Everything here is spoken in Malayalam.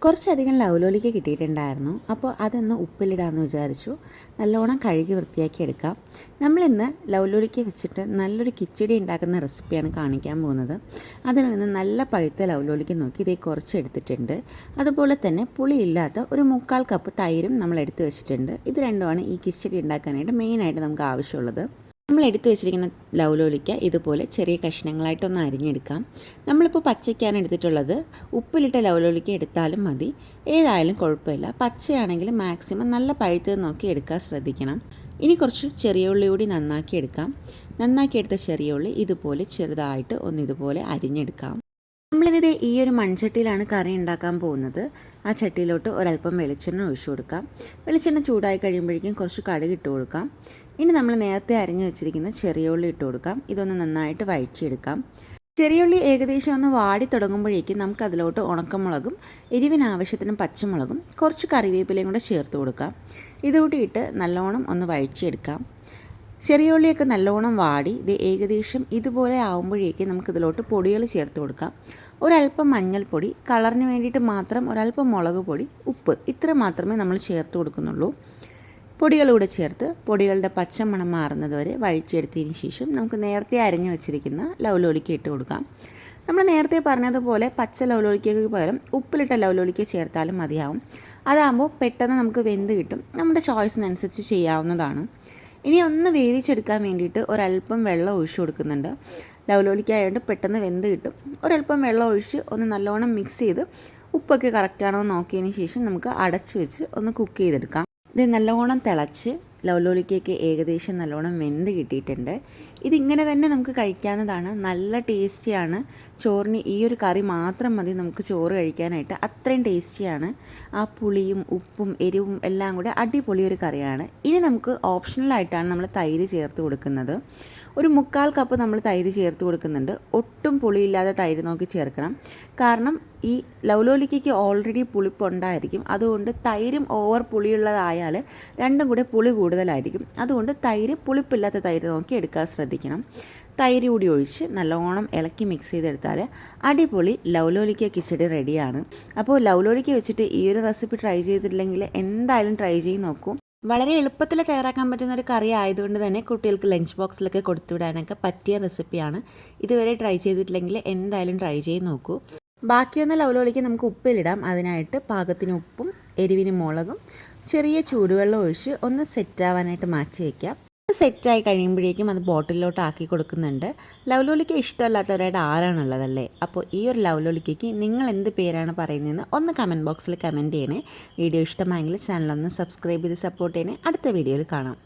കുറച്ചധികം ലൗലോലിക്ക കിട്ടിയിട്ടുണ്ടായിരുന്നു. അപ്പോൾ അതൊന്ന് ഉപ്പിലിടാമെന്ന് വിചാരിച്ചു. നല്ലോണം കഴുകി വൃത്തിയാക്കി എടുക്കാം. നമ്മളിന്ന് ലൗലോലിക്ക വെച്ചിട്ട് നല്ലൊരു കിച്ചടി ഉണ്ടാക്കുന്ന റെസിപ്പിയാണ് കാണിക്കാൻ പോകുന്നത്. അതിൽ നിന്ന് നല്ല പഴുത്ത ലൗലോലിക്ക നോക്കി ഇതേ കുറച്ച് എടുത്തിട്ടുണ്ട്. അതുപോലെ തന്നെ പുളിയില്ലാത്ത ഒരു 3/4 കപ്പ് തൈരും നമ്മൾ എടുത്ത് വെച്ചിട്ടുണ്ട്. ഇത് രണ്ടുമാണ് ഈ കിച്ചടി ഉണ്ടാക്കാനായിട്ട് മെയിനായിട്ട് നമുക്ക് ആവശ്യമുള്ളത്. നമ്മൾ എടുത്തു വെച്ചിരിക്കുന്ന ലൗലോലിക്ക ഇതുപോലെ ചെറിയ കഷ്ണങ്ങളായിട്ടൊന്ന് അരിഞ്ഞെടുക്കാം. നമ്മളിപ്പോൾ പച്ചയ്ക്കാണ് എടുത്തിട്ടുള്ളത്. ഉപ്പിലിട്ട ലൗലോലിക്ക എടുത്താലും മതി, ഏതായാലും കുഴപ്പമില്ല. പച്ചയാണെങ്കിൽ മാക്സിമം നല്ല പഴുത്തത് നോക്കി എടുക്കാൻ ശ്രദ്ധിക്കണം. ഇനി കുറച്ച് ചെറിയ ഉള്ളി കൂടി നന്നാക്കി എടുക്കാം. നന്നാക്കി എടുത്ത ചെറിയ ഉള്ളി ഇതുപോലെ ചെറുതായിട്ട് ഇതുപോലെ അരിഞ്ഞെടുക്കാം. നമ്മളിത് ഈ ഒരു മൺചട്ടിയിലാണ് കറി ഉണ്ടാക്കാൻ പോകുന്നത്. ആ ചട്ടിയിലോട്ട് ഒരല്പം വെളിച്ചെണ്ണ ഒഴിച്ചു കൊടുക്കാം. വെളിച്ചെണ്ണ ചൂടായി കഴിയുമ്പോഴേക്കും കുറച്ച് കടുക് ഇട്ട് കൊടുക്കാം. ഇനി നമ്മൾ നേരത്തെ അരിഞ്ഞു വെച്ചിരിക്കുന്ന ചെറിയ ഉള്ളി ഇട്ട് കൊടുക്കാം. ഇതൊന്ന് നന്നായിട്ട് വഴറ്റിയെടുക്കാം. ചെറിയ ഉള്ളി ഏകദേശം ഒന്ന് വാടി തുടങ്ങുമ്പോഴേക്കും നമുക്ക് അതിലോട്ട് ഉണക്കമുളകും എരിവിനാവശ്യത്തിന് പച്ചമുളകും കുറച്ച് കറിവേപ്പിലയും കൂടെ ചേർത്ത് കൊടുക്കാം. ഇതുകൂട്ടിയിട്ട് നല്ലോണം ഒന്ന് വഴറ്റിയെടുക്കാം. ചെറിയ ഉള്ളിയൊക്കെ നല്ലോണം വാടി ഇത് ഏകദേശം ഇതുപോലെ ആകുമ്പോഴേക്കും നമുക്കിതിലോട്ട് പൊടികൾ ചേർത്ത് കൊടുക്കാം. ഒരല്പം മഞ്ഞൾപ്പൊടി, കളറിന് വേണ്ടിയിട്ട് മാത്രം ഒരല്പം മുളക് പൊടി, ഉപ്പ്, ഇത്ര മാത്രമേ നമ്മൾ ചേർത്ത് കൊടുക്കുന്നുള്ളൂ. പൊടികളൂടെ ചേർത്ത് പൊടികളുടെ പച്ചമണം മാറുന്നത് വരെ വഴിച്ചെടുത്തതിന് ശേഷം നമുക്ക് നേരത്തെ അരിഞ്ഞു വെച്ചിരിക്കുന്ന ലൗലോലിക്ക ഇട്ട് കൊടുക്കാം. നമ്മൾ നേരത്തെ പറഞ്ഞതുപോലെ പച്ച ലൗലോലിക്കയ്ക്ക് പകരം ഉപ്പിലിട്ട ലൗലോലിക്ക ചേർത്താലും മതിയാവും. അതാകുമ്പോൾ പെട്ടെന്ന് നമുക്ക് വെന്ത് കിട്ടും. നമ്മുടെ ചോയ്സിനനുസരിച്ച് ചെയ്യാവുന്നതാണ്. ഇനി ഒന്ന് വേവിച്ചെടുക്കാൻ വേണ്ടിയിട്ട് ഒരല്പം വെള്ളം ഒഴിച്ചു കൊടുക്കുന്നുണ്ട്. ലൗലോലിക്ക ആയതുകൊണ്ട് പെട്ടെന്ന് വെന്ത് കിട്ടും. ഒരല്പം വെള്ളം ഒഴിച്ച് ഒന്ന് നല്ലോണം മിക്സ് ചെയ്ത് ഉപ്പൊക്കെ കറക്റ്റാണോ നോക്കിയതിന് ശേഷം നമുക്ക് അടച്ച് വെച്ച് ഒന്ന് കുക്ക് ചെയ്തെടുക്കാം. ഇത് നല്ലോണം തിളച്ച് ലൗലോലിക്കയ്ക്ക് ഏകദേശം നല്ലോണം വെന്ത് കിട്ടിയിട്ടുണ്ട്. ഇതിങ്ങനെ തന്നെ നമുക്ക് കഴിക്കാവുന്നതാണ്. നല്ല ടേസ്റ്റിയാണ്. ചോറിന് ഈ ഒരു കറി മാത്രം മതി നമുക്ക് ചോറ് കഴിക്കാനായിട്ട്. അത്രയും ടേസ്റ്റിയാണ്. ആ പുളിയും ഉപ്പും എരിവും എല്ലാം കൂടെ അടിപൊളി ഒരു കറിയാണ്. ഇനി നമുക്ക് ഓപ്ഷണലായിട്ടാണ് നമ്മൾ തൈര് ചേർത്ത് കൊടുക്കുന്നത്. ഒരു 3/4 കപ്പ് നമ്മൾ തൈര് ചേർത്ത് കൊടുക്കുന്നുണ്ട്. ഒട്ടും പുളിയില്ലാതെ തൈര് നോക്കി ചേർക്കണം. കാരണം ഈ ലൗലോലിക്കയ്ക്ക് ഓൾറെഡി പുളിപ്പുണ്ടായിരിക്കും. അതുകൊണ്ട് തൈരും ഓവർ പുളിയുള്ളതായാൽ രണ്ടും കൂടെ പുളി കൂടുതലായിരിക്കും. അതുകൊണ്ട് പുളിപ്പില്ലാത്ത തൈര് നോക്കി എടുക്കാൻ ശ്രദ്ധിക്കണം. തൈര് കൂടി ഒഴിച്ച് നല്ലോണം ഇളക്കി മിക്സ് ചെയ്തെടുത്താൽ അടിപൊളി ലൗലോലിക്ക കിച്ചടി റെഡിയാണ്. അപ്പോൾ ലൗലോലിക്ക വെച്ചിട്ട് ഈ ഒരു റെസിപ്പി ട്രൈ ചെയ്തിട്ടില്ലെങ്കിൽ എന്തായാലും ട്രൈ ചെയ്ത് നോക്കൂ. വളരെ എളുപ്പത്തിൽ തയ്യാറാക്കാൻ പറ്റുന്ന ഒരു കറി ആയതുകൊണ്ട് തന്നെ കുട്ടികൾക്ക് ലഞ്ച് ബോക്സിലൊക്കെ കൊടുത്തുവിടാനൊക്കെ പറ്റിയ റെസിപ്പിയാണ്. ഇതുവരെ ട്രൈ ചെയ്തിട്ടില്ലെങ്കിൽ എന്തായാലും ട്രൈ ചെയ്ത് നോക്കൂ. ബാക്കിയൊന്ന് ലൗലോലിക്ക നമുക്ക് ഉപ്പിലിടാം. അതിനായിട്ട് പാകത്തിന് ഉപ്പും എരിവിന് മുളകും ചെറിയ ചൂടുവെള്ളം ഒഴിച്ച് ഒന്ന് സെറ്റാവാനായിട്ട് മാറ്റി വയ്ക്കാം. സെറ്റായി കഴിയുമ്പോഴേക്കും അത് ബോട്ടിലോട്ട് ആക്കി കൊടുക്കുന്നുണ്ട്. ലൗലോലിക്ക ഇഷ്ടമല്ലാത്തവരായിട്ട് ആരാണുള്ളതല്ലേ? അപ്പോൾ ഈ ഒരു ലൗലോലിക്കയ്ക്ക് നിങ്ങൾ എന്ത് പേരാണ് പറയുന്നതെന്ന് ഒന്ന് കമൻറ്റ് ബോക്സിൽ കമൻറ്റ് ചെയ്യണേ. വീഡിയോ ഇഷ്ടമായെങ്കിൽ ചാനലൊന്ന് സബ്സ്ക്രൈബ് ചെയ്ത് സപ്പോർട്ട് ചെയ്യണേ. അടുത്ത വീഡിയോയിൽ കാണാം.